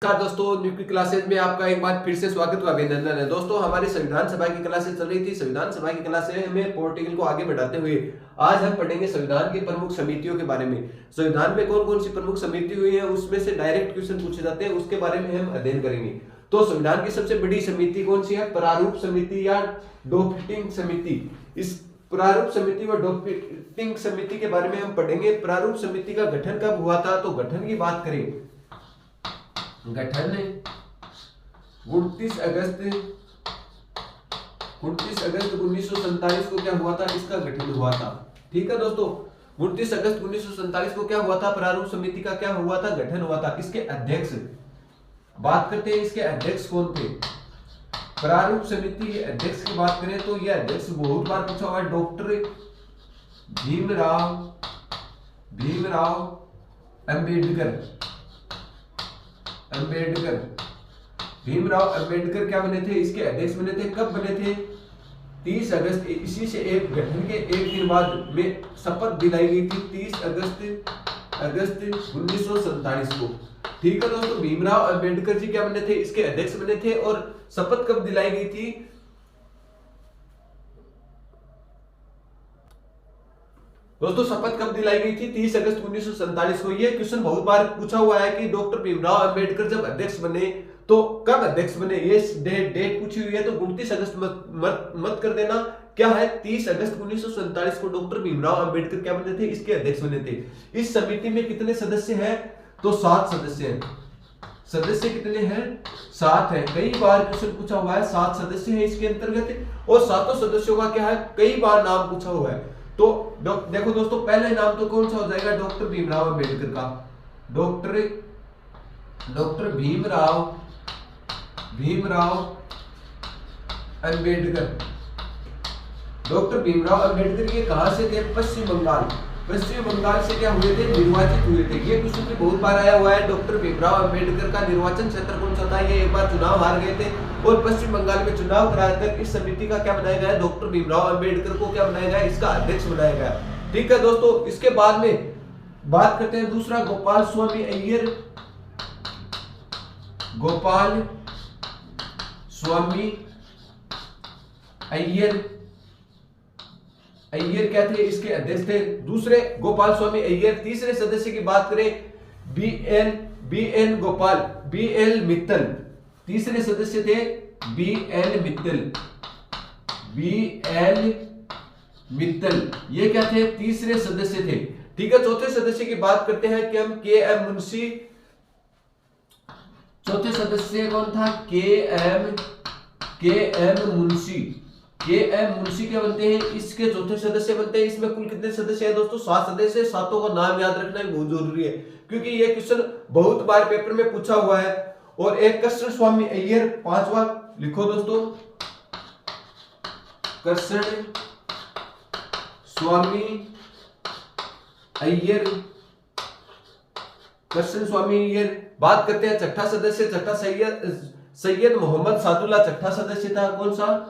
दोस्तों न्यू की क्लासेज में आपका एक बार फिर से स्वागत व अभिनंदन है। दोस्तों हमारी संविधान सभा की क्लासेज चल रही थी। संविधान सभा की क्लासेज में पॉलिटिकल को आगे बढ़ाते हुए आज हम पढ़ेंगे संविधान की प्रमुख समितियों के बारे में। संविधान में कौन कौन सी प्रमुख समिति हुई है उसमें से डायरेक्ट क्वेश्चन पूछे जाते हैं, उसके बारे में हम अध्ययन करेंगे। तो संविधान की सबसे बड़ी समिति कौन सी है? प्रारूप समिति या ड्राफ्टिंग समिति। इस प्रारूप समिति व ड्राफ्टिंग समिति के बारे में हम पढ़ेंगे। प्रारूप समिति का गठन कब हुआ था? तो गठन की बात करें, गठन 29 अगस्त 1947 को क्या हुआ था? इसका गठन हुआ था। ठीक है दोस्तों, 29 अगस्त 1947 को क्या हुआ था? प्रारूप समिति का क्या हुआ था? गठन हुआ था। इसके अध्यक्ष बात करते हैं, इसके अध्यक्ष कौन थे? प्रारूप समिति के अध्यक्ष की बात करें तो यह अध्यक्ष बहुत बार पूछा हुआ है, डॉक्टर भीमराव भीमराव अंबेडकर क्या बने थे? इसके अध्यक्ष बने थे। कब बने थे? 30 अगस्त। इसी से एक गठन के एक दिन बाद में शपथ दिलाई गई थी, 30 अगस्त 1947 को। ठीक है दोस्तों, भीमराव अंबेडकर जी क्या बने थे? इसके अध्यक्ष बने थे। और शपथ कब दिलाई गई थी? दोस्तों शपथ कब दिलाई गई थी? 30 अगस्त 1947 को। यह क्वेश्चन बहुत बार पूछा हुआ है कि डॉक्टर भीमराव अंबेडकर जब अध्यक्ष बने तो कब अध्यक्ष बने? ये डेट पूछी हुई है तो 29 अगस्त मत कर देना। क्या है? 30 अगस्त 1947 को डॉक्टर भीमराव अंबेडकर क्या बने थे? इसके अध्यक्ष बने थे। इस समिति में कितने सदस्य हैं? तो 7 सदस्य हैं। सदस्य कितने हैं? 7 है। कई बार क्वेश्चन पूछा हुआ है, 7 सदस्य हैं इसके अंतर्गत। और 7 सदस्यों का क्या है? कई बार नाम पूछा हुआ है। तो देखो दोस्तों, पहले नाम तो कौन सा हो जाएगा? डॉक्टर भीमराव अंबेडकर का। डॉक्टर भीमराव अंबेडकर। डॉक्टर भीमराव अंबेडकर ये कहां से थे? पश्चिम बंगाल से क्या हुए थे? निर्वाचित हुए थे। ये क्वेश्चन भी बहुत बार आया हुआ है। डॉक्टर भीमराव अंबेडकर का निर्वाचन क्षेत्र कौन सा था? ये एक बार चुनाव हार गए थे और पश्चिम बंगाल में चुनाव कराकर इस समिति का क्या बनाया गया? डॉक्टर भीमराव अंबेडकर को क्या बनाया गया? इसका अध्यक्ष बनाया गया। ठीक है दोस्तों, इसके बाद में बात करते हैं दूसरा, गोपाल स्वामी अय्यर क्या थे? इसके अध्यक्ष थे। दूसरे गोपाल स्वामी अय्यर। तीसरे सदस्य की बात करें, बी एल मित्तल। तीसरे सदस्य थे बी एल मित्तल। ये क्या थे? तीसरे सदस्य थे। ठीक है, चौथे सदस्य की बात करते हैं कि हम के एम मुंशी। चौथे सदस्य कौन था? के एम मुंशी क्या बनते हैं? इसके चौथे सदस्य बनते हैं। इसमें कुल कितने सदस्य हैं दोस्तों? 7 सदस्य। 7 का नाम याद रखना बहुत जरूरी है क्योंकि यह क्वेश्चन बहुत बार पेपर में पूछा हुआ है। और एक कृष्ण स्वामी अय्यर, 5वां लिखो दोस्तों, कृष्ण स्वामी अय्यर। बात करते हैं छठा सदस्य। छठा सैयद मोहम्मद सादुल्ला छठा सदस्य था। कौन सा?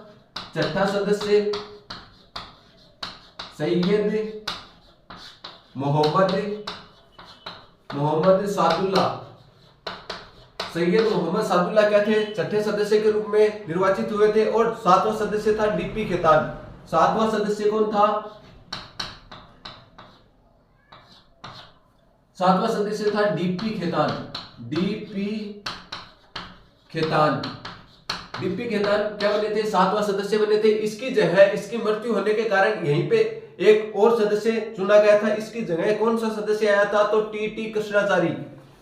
छठा सदस्य सैयद मोहम्मद सादुल्ला। सैयद मोहम्मद सादुल्ला क्या थे? छठे सदस्य के रूप में निर्वाचित हुए थे। और 7वां सदस्य था डीपी खेतान। 7वां सदस्य कौन था? 7वां सदस्य था डीपी खेतान क्या बने थे? 7वां सदस्य बने थे। इसकी जगह, इसकी मृत्यु होने के कारण यहीं पे एक और सदस्य चुना गया था। इसकी जगह कौन सा सदस्य आया था? तो टी कृष्णाचारी।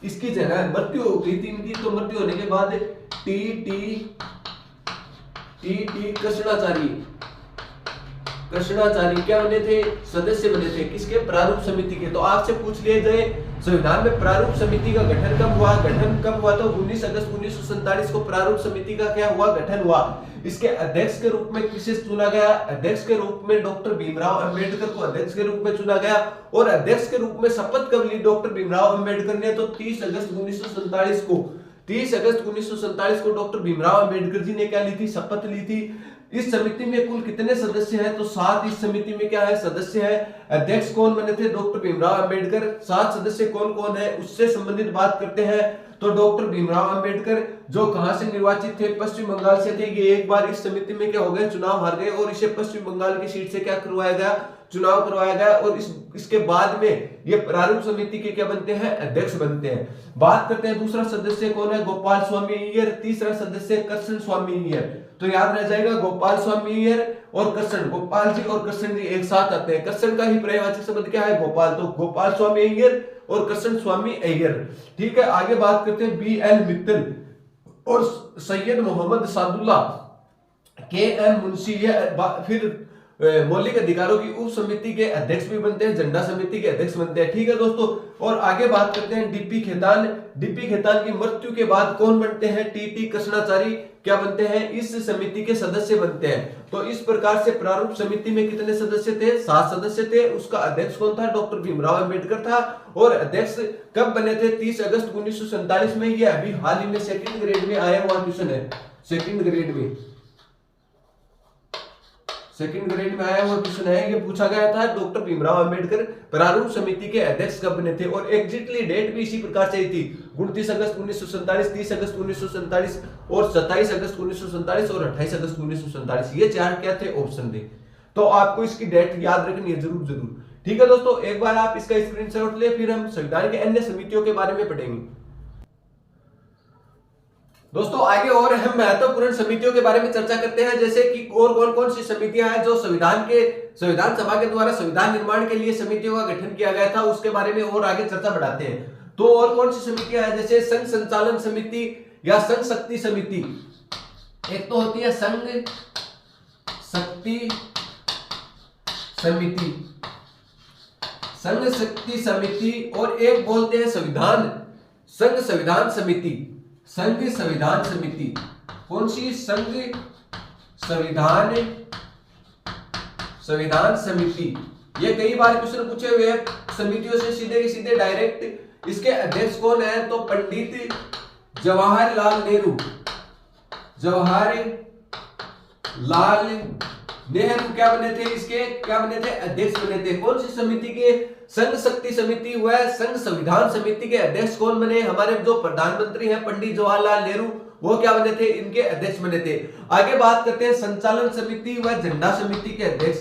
इसकी जगह मृत्यु हो गई थी इनकी, तो मृत्यु होने के बाद टी कृष्णाचारी क्या बने थे? सदस्य बने थे। किसके? प्रारूप समिति के। तो आपसे पूछ लिए जाए संविधान में प्रारूप समिति का गठन कब हुआ? तो 19 अगस्त 1947 को प्रारूप समिति का क्या हुआ? गठन हुआ। इसके अध्यक्ष के रूप में किसे चुना गया? अध्यक्ष के रूप में डॉक्टर भीमराव अंबेडकर को अध्यक्ष के रूप में चुना गया। और अध्यक्ष के रूप में शपथ कब ली डॉक्टर भीमराव अंबेडकर ने? तो 30 अगस्त 1947 को। 30 अगस्त 1947 को डॉक्टर भीमराव अंबेडकर जी ने क्या ली थी? शपथ ली थी। इस समिति में कुल कितने सदस्य हैं? तो 7 इस समिति में क्या है? सदस्य है। अध्यक्ष कौन बने थे? डॉक्टर भीमराव अंबेडकर। 7 सदस्य कौन कौन है उससे संबंधित बात करते हैं। तो डॉक्टर भीमराव अंबेडकर जो कहां से निर्वाचित थे, पश्चिम बंगाल से थे, ये एक बार इस समिति में क्या हो गए, चुनाव हार गए और इसे पश्चिम बंगाल की सीट से क्या करवाया गया, चुनाव करवाया गया और इसके बाद में ये प्रारूप समिति के क्या बनते हैं, अध्यक्ष बनते हैं। बात करते हैं दूसरा सदस्य कौन है, गोपाल स्वामी अय्यर, तीसरा सदस्य कृष्ण स्वामी अय्यर। तो याद रह जाएगा गोपाल स्वामी अय्यर और कृष्ण, गोपाल जी और कृष्ण जी एक साथ आते हैं। कृष्ण का ही पर्यायवाची शब्द क्या है, गोपाल, तो गोपाल स्वामी अय्यर और कृष्ण स्वामी अय्यर। ठीक है, आगे बात करते हैं BL मित्तल और सैयद मोहम्मद सादुल्ला, KM मुंशी, फिर मौलिक अधिकारों की उप समिति के अध्यक्ष भी बनते हैं, झंडा समिति के अध्यक्ष बनते हैं। ठीक है दोस्तों, और आगे बात करते हैं DP खेतान। DP खेतान की मृत्यु के बाद कौन बनते हैं, TT कृष्णाचारी क्या बनते हैं, इस समिति के सदस्य बनते हैं। तो इस प्रकार से प्रारूप समिति में कितने सदस्य थे, 7 सदस्य थे। उसका अध्यक्ष कौन था, डॉक्टर भीमराव अंबेडकर था। और अध्यक्ष कब बने थे, 30 अगस्त 1947 में। ये अभी हाल ही में सेकंड ग्रेड में आया हुआ क्वेश्चन है, सेकंड ग्रेड में आया हुआ क्वेश्चन है। ये पूछा गया था डॉक्टर भीमराव अंबेडकर प्रारूप समिति के अध्यक्ष कब बने थे, और एग्जैक्टली डेट भी इसी प्रकार से थी, 29 अगस्त 1947, 30 अगस्त 1947 और 27 अगस्त 1947 और 28 अगस्त 1947। ये 4 क्या थे, ऑप्शन थे। तो आपको इसकी डेट याद रखनी है जरूर। ठीक है दोस्तों, एक बार आप इसका स्क्रीनशॉट ले, फिर हम संविधान के अन्य समितियों के बारे में पढ़ेंगे। दोस्तों आगे और हम महत्वपूर्ण समितियों के बारे में चर्चा करते हैं, जैसे कि और कौन कौन सी समितियां हैं जो संविधान सभा के द्वारा संविधान निर्माण के लिए समितियों का गठन किया गया था, उसके बारे में और आगे चर्चा बढ़ाते हैं। तो और कौन सी समितियां हैं, जैसे संघ संचालन समिति या संघ शक्ति समिति। एक तो होती है संघ शक्ति समिति, संघ शक्ति समिति, और एक बोलते हैं संघ संविधान समिति, संघ संविधान समिति। कौन सी, संघ संविधान समिति। ये कई बार क्वेश्चन पूछे हुए हैं समितियों से सीधे डायरेक्ट। इसके अध्यक्ष कौन है, तो पंडित जवाहरलाल नेहरू क्या बने थे, इसके क्या बने थे, अध्यक्ष बने थे। कौन सी समिति के, संघ शक्ति समिति व संघ संविधान समिति के अध्यक्ष कौन बने, हमारे जो प्रधानमंत्री हैं पंडित जवाहरलाल नेहरू, वो क्या बने थे, इनके अध्यक्ष बने थे। आगे बात करते हैं संचालन समिति व झंडा समिति के अध्यक्ष।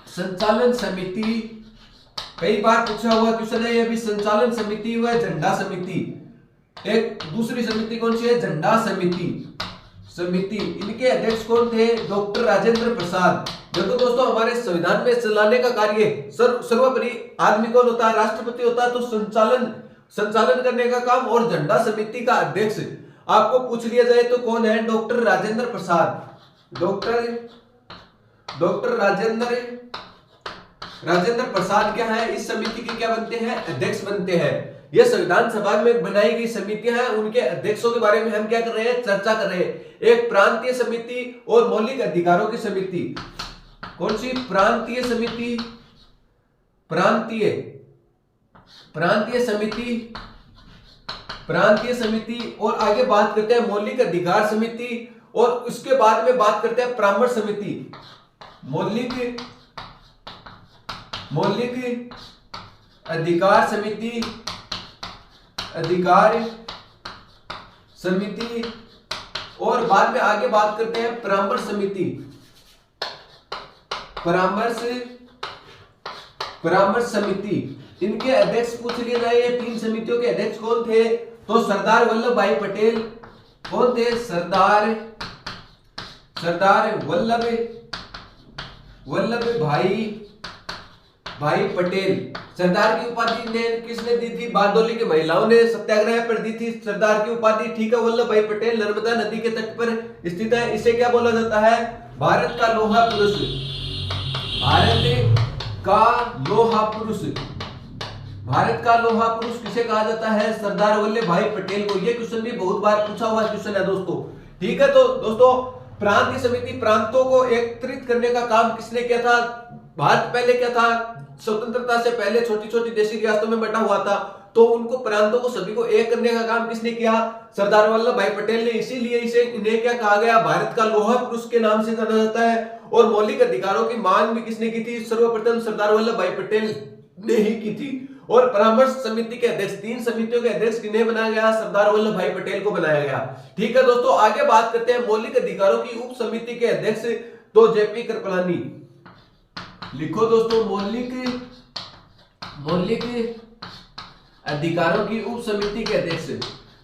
संचालन समिति कई बार पूछा हुआ क्वेश्चन है, ये भी संचालन समिति व झंडा समिति। एक दूसरी समिति कौन सी है, झंडा समिति। इनके अध्यक्ष कौन थे, डॉक्टर राजेंद्र प्रसाद। देखो दोस्तों, हमारे संविधान में चलाने का कार्य सर्वोपरि आदमी कौन होता है, राष्ट्रपति होता है। तो संचालन करने का काम और झंडा समिति का अध्यक्ष आपको पूछ लिया जाए तो कौन है, डॉक्टर राजेंद्र प्रसाद। डॉक्टर राजेंद्र प्रसाद क्या है, इस समिति के क्या बनते हैं, अध्यक्ष बनते हैं। ये संविधान सभा में बनाई गई समितियां हैं, उनके अध्यक्षों के बारे में हम क्या कर रहे हैं, चर्चा कर रहे हैं। एक प्रांतीय समिति और मौलिक अधिकारों की समिति। कौन सी, प्रांतीय समिति, प्रांतीय समिति। और आगे बात करते हैं मौलिक अधिकार समिति, और उसके बाद में बात करते हैं परामर्श समिति। मौलिक अधिकार समिति, और बाद में आगे बात करते हैं परामर्श समिति। इनके अध्यक्ष पूछ लिए जाए, ये 3 समितियों के अध्यक्ष कौन थे, तो सरदार वल्लभ भाई पटेल। कौन थे, सरदार वल्लभ भाई पटेल। सरदार की उपाधि ने किसने दी थी, बारडोली की महिलाओं ने सत्याग्रह पर दी थी सरदार की उपाधि। ठीक है, वल्लभ भाई पटेल नर्मदा नदी के तट पर स्थित है। इसे क्या बोला जाता है, भारत का लोहा पुरुष। भारत का लोहा पुरुष किसे कहा जाता है, सरदार वल्लभ भाई पटेल को। ये क्वेश्चन भी बहुत बार पूछा हुआ क्वेश्चन है दोस्तों। ठीक है, तो दोस्तों प्रांतीय समिति, प्रांतों को एकत्रित करने का काम किसने किया था। भारत पहले क्या था, स्वतंत्रता से पहले छोटी छोटी देशी रियासतों में बटा हुआ था, तो उनको प्रांतों को सभी को एक करने का काम किसने किया, सरदार वल्लभ भाई पटेल ने। इसीलिए इन्हें क्या कहा गया, भारत का लोहा पुरुष के नाम से जाना जाता है। और मौलिक अधिकारों की मांग भी किसने की थी, सर्वप्रथम सरदार वल्लभ भाई पटेल ने ही की थी। और परामर्श समिति के अध्यक्ष, 3 समितियों के अध्यक्ष किन्हें बनाया गया? सरदार वल्लभ भाई पटेल को बनाया गया। ठीक है दोस्तों, आगे बात करते हैं मौलिक अधिकारों की उप समिति के अध्यक्ष, तो जेपी कृपलानी। लिखो दोस्तों, मौलिक अधिकारों की उप समिति के अध्यक्ष,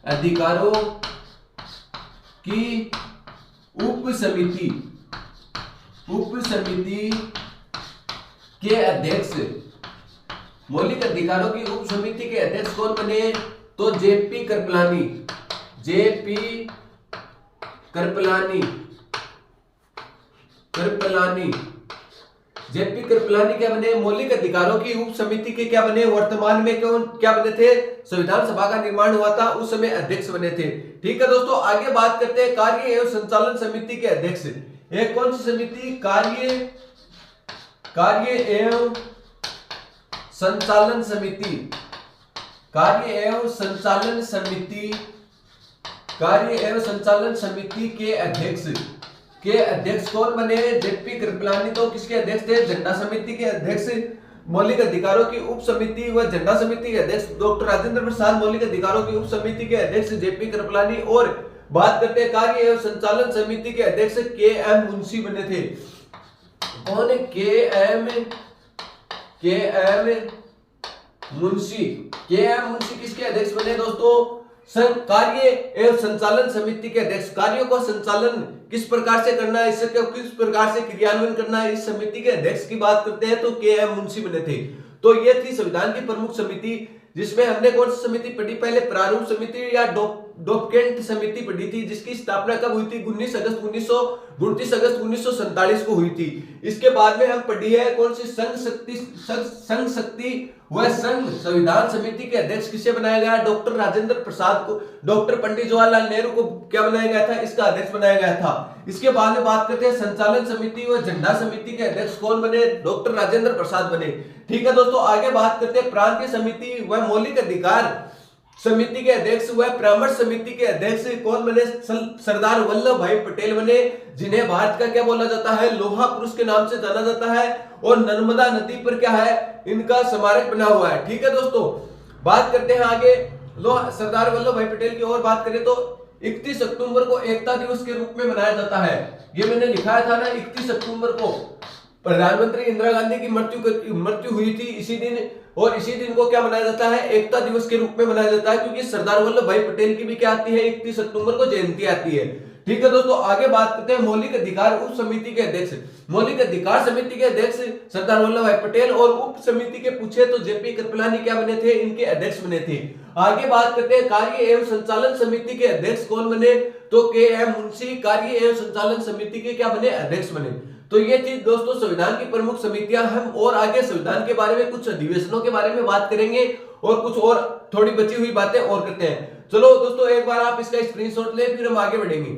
अधिकारों की उप समिति के अध्यक्ष, मौलिक अधिकारों की उप समिति के अध्यक्ष कौन बने? तो जेपी कृपलानी। जेपी कृपलानी क्या बने? मौलिक अधिकारों की उप समिति के क्या बने? वर्तमान में कौन क्या बने थे? संविधान सभा का निर्माण हुआ था उस समय अध्यक्ष बने थे। ठीक है दोस्तों, आगे बात करते हैं कार्य एवं संचालन समिति के अध्यक्ष। एक कौन सी समिति? कार्य एवं संचालन समिति। कार्य एवं संचालन समिति के अध्यक्ष कौन बने? जेपी कृपलानी। तो किसके अध्यक्ष थे? झंडा समिति के अध्यक्ष। मौलिक अधिकारों की उप समिति व झंडा समिति के अध्यक्ष डॉक्टर राजेंद्र प्रसाद, मौलिक अधिकारों की उप समिति के अध्यक्ष जेपी कृपलानी। और बात करते हैं कार्य एवं संचालन समिति के अध्यक्ष के एम मुंशी बने थे। कौन? के एम मुंशी। किसके अध्यक्ष बने दोस्तों? कार्य एवं संचालन समिति के अध्यक्ष। कार्यों का संचालन किस प्रकार से करना है, इससे किस प्रकार से क्रियान्वयन करना है, इस समिति के अध्यक्ष की बात करते हैं तो के एम मुंशी बने थे। तो ये थी संविधान की प्रमुख समिति, जिसमें हमने कौन सी समिति पढ़ी? पहले प्रारूप समिति या डॉक्यूमेंट समिति पढ़ी थी, जिसकी स्थापना कब हुई थी? 29 अगस्त 1947 को हुई थी। इसके बाद में हम पढ़ी है कौन सी? संघ शक्ति व संघ संविधान समिति के अध्यक्ष किसे बनाया गया? डॉक्टर राजेंद्र प्रसाद को, डॉक्टर पंडित जवाहरलाल नेहरू को क्या बनाया गया था? इसका अध्यक्ष बनाया गया था। इसके बाद में बात करते हैं संचालन समिति व झंडा समिति के अध्यक्ष कौन बने? डॉक्टर राजेंद्र प्रसाद बने। ठीक है दोस्तों, आगे बात करते हैं प्रांतीय समिति व मौलिक अधिकार समिति के अध्यक्ष व परामर्श समिति के अध्यक्ष कौन बने? सरदार वल्लभ भाई पटेल बने, जिन्हें भारत का क्या बोला जाता है? लोहा पुरुष के नाम से जाना जाता है। और नर्मदा नदी पर क्या है? इनका स्मारक बना हुआ है। ठीक है दोस्तों, बात करते हैं आगे सरदार वल्लभ भाई पटेल की और बात करें तो 31 अक्टूबर को एकता दिवस के रूप में मनाया जाता है। ये मैंने लिखाया था ना, 31 अक्टूबर को प्रधानमंत्री इंदिरा गांधी की मृत्यु हुई थी इसी दिन, और इसी दिन को क्या मनाया जाता है? एकता दिवस के रूप में मनाया जाता है, क्योंकि सरदार वल्लभ भाई पटेल की भी क्या आती है? 31 अक्टूबर को जयंती आती है। ठीक है दोस्तों, आगे बात करते हैं मौलिक अधिकार उप समिति के अध्यक्ष। मौलिक अधिकार समिति के अध्यक्ष सरदार वल्लभ भाई पटेल, और उप समिति के पूछे तो जेपी कृपलानी क्या बने थे? इनके अध्यक्ष बने थे। आगे बात करते हैं कार्य एवं संचालन समिति के अध्यक्ष कौन बने? तो के एम मुंशी कार्य एवं संचालन समिति के क्या बने? अध्यक्ष बने। तो ये थी दोस्तों संविधान की प्रमुख समितियां। हम और आगे संविधान के बारे में, कुछ अधिवेशनों के बारे में बात करेंगे और कुछ और थोड़ी बची हुई बातें और करते हैं। चलो दोस्तों, एक बार आप इसका स्क्रीनशॉट लें, फिर हम आगे बढ़ेंगे।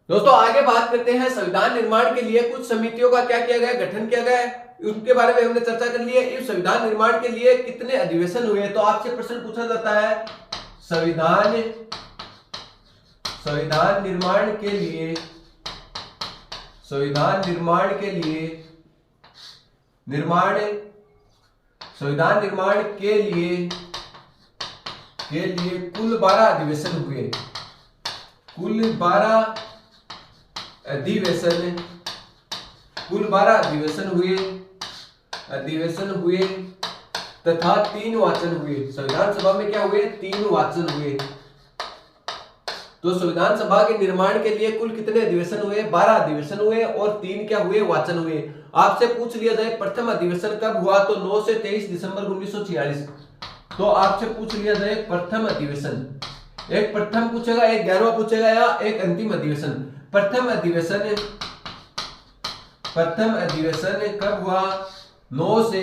दोस्तों आगे बात करते हैं संविधान निर्माण के लिए कुछ समितियों का क्या किया गया, गठन किया गया है, उनके बारे में हमने चर्चा कर ली है। इस संविधान निर्माण के लिए कितने अधिवेशन हुए, तो आपसे प्रश्न पूछा जाता है संविधान निर्माण के लिए संविधान निर्माण के लिए कुल 12 अधिवेशन हुए। कुल 12 अधिवेशन हुए तथा 3 वाचन हुए। संविधान सभा में क्या हुए? 3 वाचन हुए। तो संविधान सभा के निर्माण के लिए कुल कितने अधिवेशन हुए? 12 अधिवेशन हुए और 3 क्या हुए? वाचन हुए। आपसे पूछ लिया जाए प्रथम अधिवेशन कब हुआ, तो 9 से 23 दिसंबर 1946। तो आपसे पूछ लिया जाए प्रथम अधिवेशन, एक प्रथम पूछेगा, एक 11वां पूछेगा या एक अंतिम अधिवेशन। प्रथम अधिवेशन कब हुआ? 9 से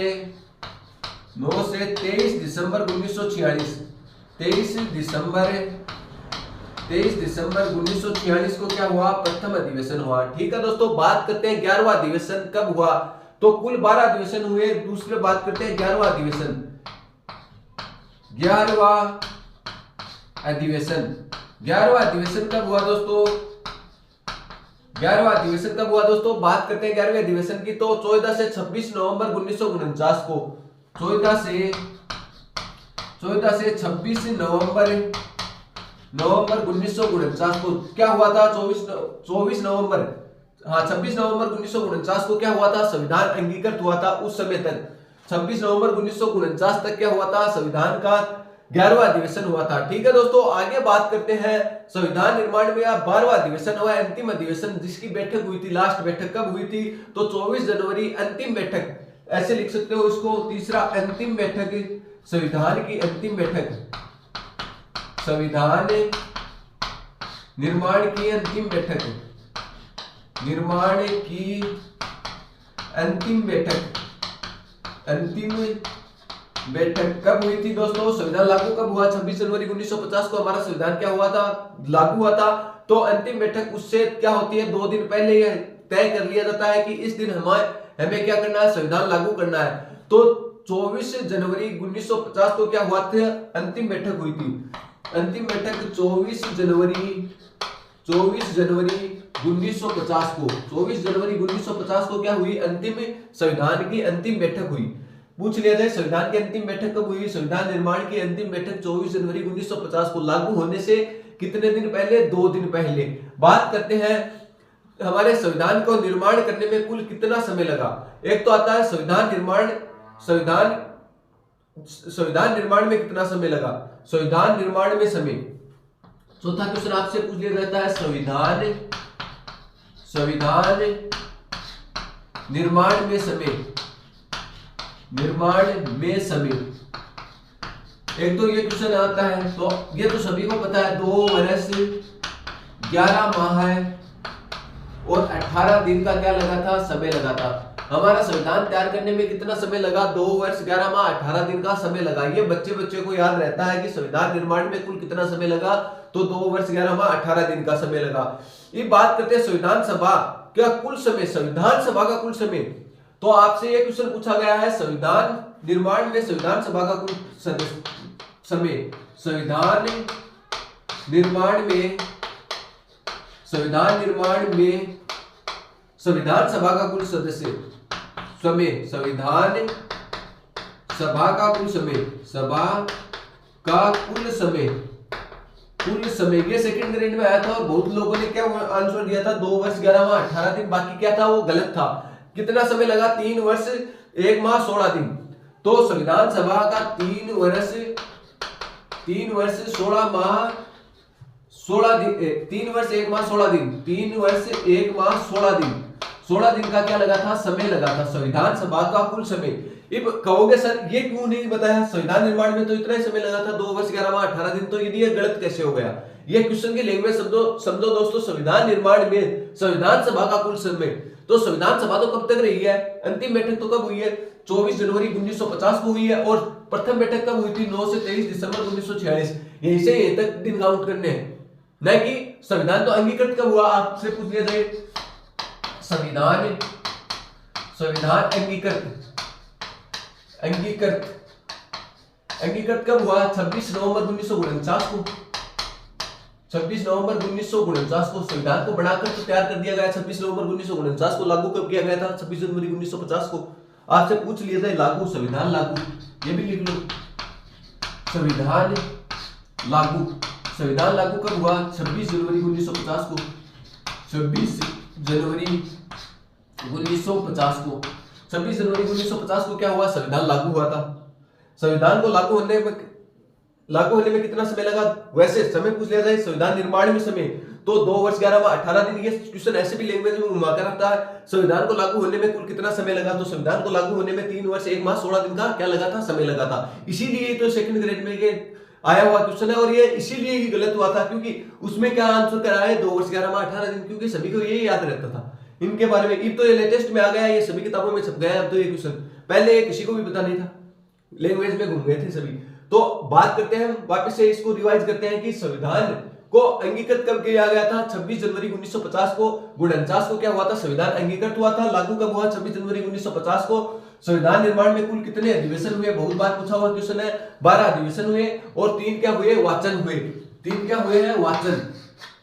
23 दिसंबर 1946। 23 दिसंबर 1946 को क्या हुआ? प्रथम अधिवेशन हुआ। ठीक है दोस्तों, बात करते हैं 11वां अधिवेशन कब हुआ, तो कुल 12 अधिवेशन हुए। दूसरे बात करते हैं 11वां अधिवेशन। 11वां अधिवेशन कब हुआ दोस्तों? 11वां अधिवेशन कब हुआ दोस्तों? बात करते हैं 11वें अधिवेशन की, तो 14 से 26 नवंबर 1949 को, 14 से 26 नवंबर 1949 को क्या हुआ था? 24 नवंबर, हाँ 26 नवंबर 1949 को क्या हुआ था? संविधान अंगीकृत हुआ था। उस समय तक 26 नवंबर 1949 तक क्या हुआ था? संविधान का 11वां अधिवेशन हुआ था। ठीक है दोस्तों, आगे बात करते हैं संविधान निर्माण में। 12वां अधिवेशन हुआ, अंतिम अधिवेशन, जिसकी बैठक हुई थी, लास्ट बैठक कब हुई थी? तो 24 जनवरी, अंतिम बैठक, ऐसे लिख सकते हो इसको। तीसरा, अंतिम बैठक, संविधान की अंतिम बैठक, संविधान निर्माण की अंतिम बैठक, निर्माण की अंतिम बैठक, अंतिम बैठक कब हुई थी दोस्तों? संविधान लागू कब हुआ? 26 जनवरी 1950 को हमारा संविधान क्या हुआ था? लागू हुआ था। तो अंतिम बैठक उससे क्या होती है? 2 दिन पहले यह तय कर लिया जाता है कि इस दिन हमें क्या करना है? संविधान लागू करना है। तो 24 जनवरी 1950 को क्या हुआ था? अंतिम बैठक हुई थी। अंतिम बैठक 24 जनवरी 1950 को, 24 जनवरी 1950 को क्या हुई? अंतिम संविधान की अंतिम बैठक हुई। पूछ लिया जाए संविधान की अंतिम बैठक कब हुई? संविधान निर्माण की अंतिम बैठक 24 जनवरी 1950 को, लागू होने से कितने दिन पहले? 2 दिन पहले। बात करते हैं हमारे संविधान को निर्माण करने में कुल कितना समय लगा। एक तो आता है संविधान निर्माण, संविधान निर्माण में कितना समय लगा? संविधान निर्माण में समय। चौथा क्वेश्चन आपसे पूछ लिया जाता है संविधान निर्माण में समय, निर्माण में समय। एक तो ये क्वेश्चन आता है, तो ये तो सभी को पता है, 2 वर्ष 11 माह और 18 दिन का क्या लगा था? समय लगा था। हमारा संविधान तैयार करने में कितना समय लगा? 2 वर्ष 11 माह 18 दिन का समय लगा। ये बच्चे को याद रहता है कि संविधान निर्माण में कुल कितना समय लगा? तो 2 वर्ष 11 माह 18 दिन का समय लगा। ये बात करते हैं संविधान सभा क्या कुल समय, संविधान सभा का कुल समय। तो आपसे ये क्वेश्चन पूछा गया है संविधान निर्माण में संविधान सभा का कुल समय, संविधान निर्माण में संविधान सभा का कुल सदस्य समय, संविधान सभा का कुल समय, सभा का कुल समय, कुल समय। ये सेकंड ग्रेड में आया था और बहुत लोगों ने क्या आंसर दिया था? 2 वर्ष 11 माह 18 दिन। बाकी क्या था? वो गलत था। कितना समय लगा? 3 वर्ष 1 माह 16 दिन। तो संविधान सभा का 3 वर्ष 16 माह 16 दिन, 3 वर्ष 1 माह 16 दिन, 3 वर्ष 1 माह 16 दिन, 16 दिन का क्या लगा था? समय लगा था संविधान सभा का कुल समय। अब कहोगे सर ये क्यों नहीं बताया? संविधान निर्माण में तो इतना ही समय लगा था, 2 वर्ष 11 माह 18 दिन। तो ये गलत कैसे हो गया? ये क्वेश्चन की लैंग्वेज समझो दोस्तों। संविधान निर्माण में संविधान सभा का कुल समय, तो संविधान सभा तो कब तक रही है? अंतिम बैठक तो कब हुई है? 24 जनवरी 1950 को हुई है। और प्रथम बैठक कब हुई थी? 9 से 23 दिसंबर 1946। यहीं से यहीं तक दिन काउंट करने हैं, न कि संविधान तो अंगीकृत कब हुआ। आपसे पूछ लिया जाए संविधान अंगीकृत कब हुआ? 26 नवंबर 1949 को, 26 नवंबर 1949 को। संविधान को बनाकर तो तैयार कर दिया गया 26 नवंबर 1949 को। लागू कब किया गया था? 26 जनवरी 1950 को। आपसे पूछ लिया जाए लागू, संविधान लागू, ये भी लिख लो। संविधान लागू कब हुआ? 26 जनवरी 1950 को, 26 जनवरी 1950 को। 26 जनवरी 1950 को क्या हुआ? संविधान लागू हुआ था। संविधान को लागू होने में कितना समय लगा? वैसे समय पूछ लिया जाए संविधान निर्माण में समय, तो 2 वर्ष 11 माह 18 दिन। ये क्वेश्चन ऐसे भी लैंग्वेज में घुमा कर आता है। संविधान को लागू होने में कुल कितना समय लगा? तो संविधान को लागू होने में 3 वर्ष 1 माह 16 दिन का क्या लगा था? समय लगा था। इसीलिए तो सेकंड ग्रेड में ये आया हुआ क्वेश्चन है। और ये इसीलिए ही गलत हुआ था क्योंकि उसमें क्या आंसर कराया है? 2 वर्ष 11 माह 18 दिन, क्योंकि सभी को यही याद रहता था इनके बारे में। अब तो ये लेटेस्ट में आ गया, ये सभी किताबों में छप गया। अब तो ये क्वेश्चन पहले किसी को भी पता नहीं था, लैंग्वेज में घूम गए थे सभी। तो बात करते हैं वापस से, इसको रिवाइज करते हैं कि संविधान को अंगीकृत कब किया गया था? 26 जनवरी 1950 को। 49 को क्या हुआ था? संविधान अंगीकृत हुआ था। लागू कब हुआ? 26 जनवरी 1950 को। संविधान निर्माण में कुल कितने अधिवेशन हुए? बहुत बार पूछा हुआ क्वेश्चन है। 12 अधिवेशन हुए और 3 क्या हुए? वाचन हुए। 3 क्या हुए हैं? वाचन।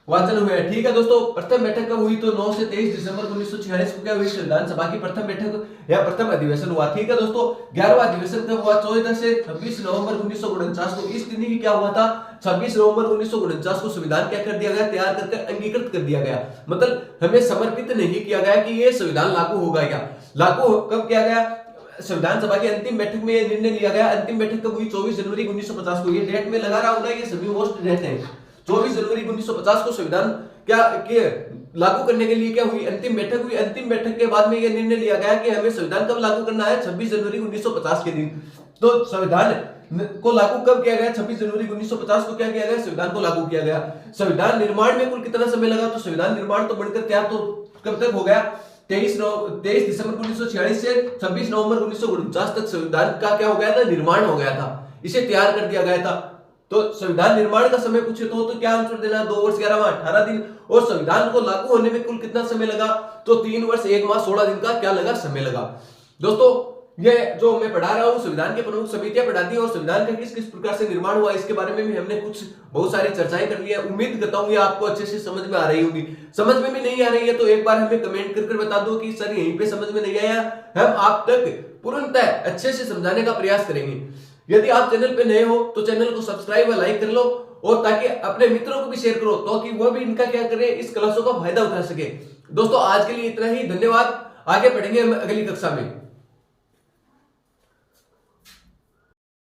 वाचन हुए हैं। ठीक है दोस्तों, प्रथम बैठक कब हुई? तो 9 से 23 दिसंबर 1946 को क्या हुई? संविधान सभा की प्रथम बैठक या प्रथम अधिवेशन हुआ। ठीक है दोस्तों, 11वां अधिवेशन कब हुआ? 14 से 26 नवंबर 1949 को। इस दिन ही क्या हुआ था? 26 नवंबर 1949 को संविधान क्या कर दिया गया? तैयार करके अंगीकृत कर दिया गया। मतलब हमें समर्पित नहीं किया गया कि ये संविधान लागू होगा। क्या लागू कब किया गया? संविधान सभा की अंतिम बैठक में यह निर्णय लिया गया। अंतिम बैठक कब हुई? 24 जनवरी 1950 को। ये डेट में लगा रहा हूं ना, ये सभी मोस्ट डेट है। 24 जनवरी 1950 को संविधान क्या के लागू करने के लिए क्या हुई? अंतिम बैठक हुई। अंतिम बैठक के बाद में यह निर्णय लिया गया कि हमें संविधान कब लागू करना है? 26 जनवरी 1950 के दिन। तो संविधान को लागू कब किया गया? 26 जनवरी 1950 को क्या किया गया? संविधान को लागू किया गया। संविधान निर्माण में कुल कितना समय लगा? तो संविधान निर्माण तो बनकर तैयार तो कब तक हो गया? 23 दिसंबर 1946 से 26 नवंबर 1949 तक संविधान का क्या हो गया था? निर्माण हो गया था, इसे तैयार कर दिया गया था। तो संविधान निर्माण का समय पूछे तो क्या आंसर देना? 2 वर्ष 11 माह 18 दिन। और संविधान को लागू होने में कुल कितना समय लगा? तो 3 वर्ष 1 माह 16 दिन का क्या लगा? समय लगा। दोस्तों ये जो मैं पढ़ा रहा हूँ, संविधान की प्रमुख समितियां पढ़ाती है और संविधान का किस किस प्रकार से निर्माण हुआ इसके बारे में भी हमने कुछ बहुत सारी चर्चाएं कर ली है। उम्मीद करता हूँ ये आपको अच्छे से समझ में आ रही होगी। समझ में भी नहीं आ रही है तो एक बार हमें कमेंट कर बता दो कि सर यहीं पे समझ में नहीं आया। हम आप तक पूर्णतः अच्छे से समझाने का प्रयास करेंगे। यदि आप चैनल पे नए हो तो चैनल को सब्सक्राइब व लाइक कर लो, और ताकि अपने मित्रों को भी शेयर करो ताकि वह भी इनका क्या करें, इस क्लासों का फायदा उठा सके। दोस्तों आज के लिए इतना ही, धन्यवाद। आगे पढ़ेंगे हम अगली कक्षा में।